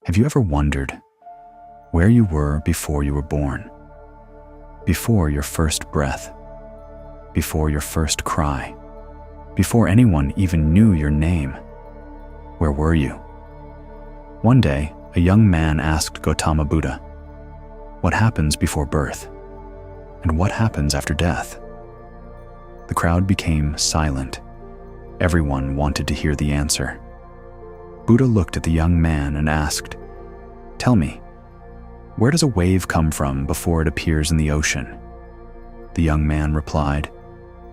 Have you ever wondered where you were before you were born? Before your first breath? Before your first cry? Before anyone even knew your name? Where were you? One day, a young man asked Gautama Buddha, "What happens before birth? And what happens after death?" The crowd became silent. Everyone wanted to hear the answer. Buddha looked at the young man and asked, "Tell me, where does a wave come from before it appears in the ocean?" The young man replied,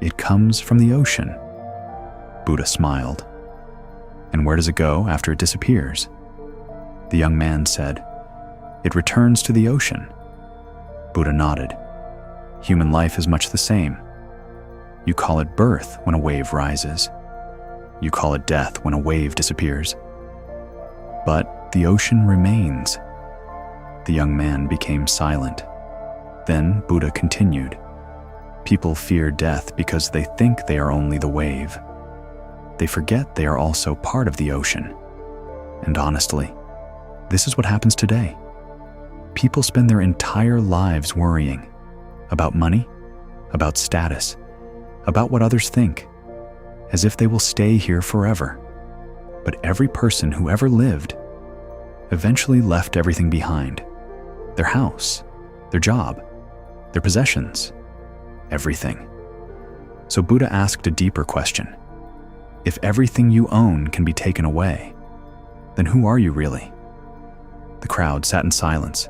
"It comes from the ocean." Buddha smiled. "And where does it go after it disappears?" The young man said, "It returns to the ocean." Buddha nodded. "Human life is much the same. You call it birth when a wave rises. You call it death when a wave disappears. But the ocean remains." The young man became silent. Then Buddha continued, "People fear death because they think they are only the wave. They forget they are also part of the ocean. And honestly, this is what happens today. People spend their entire lives worrying about money, about status, about what others think, as if they will stay here forever. But every person who ever lived eventually left everything behind: their house, their job, their possessions, everything. So Buddha asked a deeper question. If everything you own can be taken away, then who are you really? The crowd sat in silence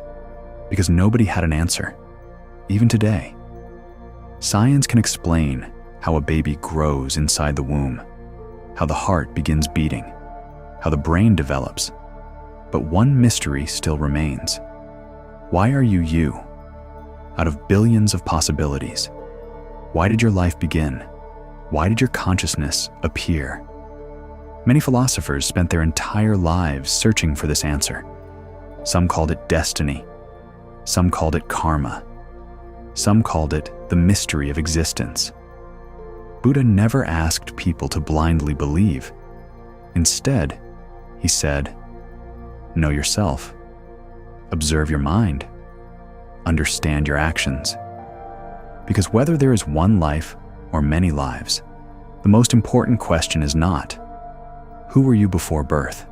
because nobody had an answer, even today. Science can explain how a baby grows inside the womb, how the heart begins beating, how the brain develops. But one mystery still remains. Why are you you? Out of billions of possibilities, why did your life begin? Why did your consciousness appear? Many philosophers spent their entire lives searching for this answer. Some called it destiny. Some called it karma. Some called it the mystery of existence. Buddha never asked people to blindly believe. Instead, he said, "Know yourself. Observe your mind. Understand your actions." Because whether there is one life or many lives, the most important question is not, who were you before birth?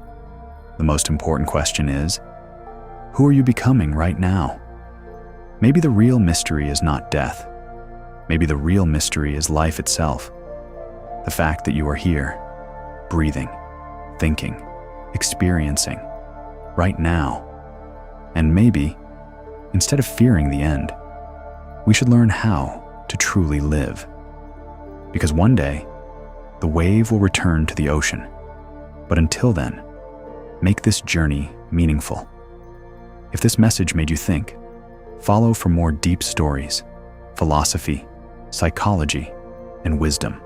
The most important question is, who are you becoming right now? Maybe the real mystery is not death. Maybe the real mystery is life itself. The fact that you are here, breathing, thinking, experiencing, right now. And maybe, instead of fearing the end, we should learn how to truly live. Because one day, the wave will return to the ocean. But until then, make this journey meaningful. If this message made you think, follow for more deep stories, philosophy, psychology, and wisdom.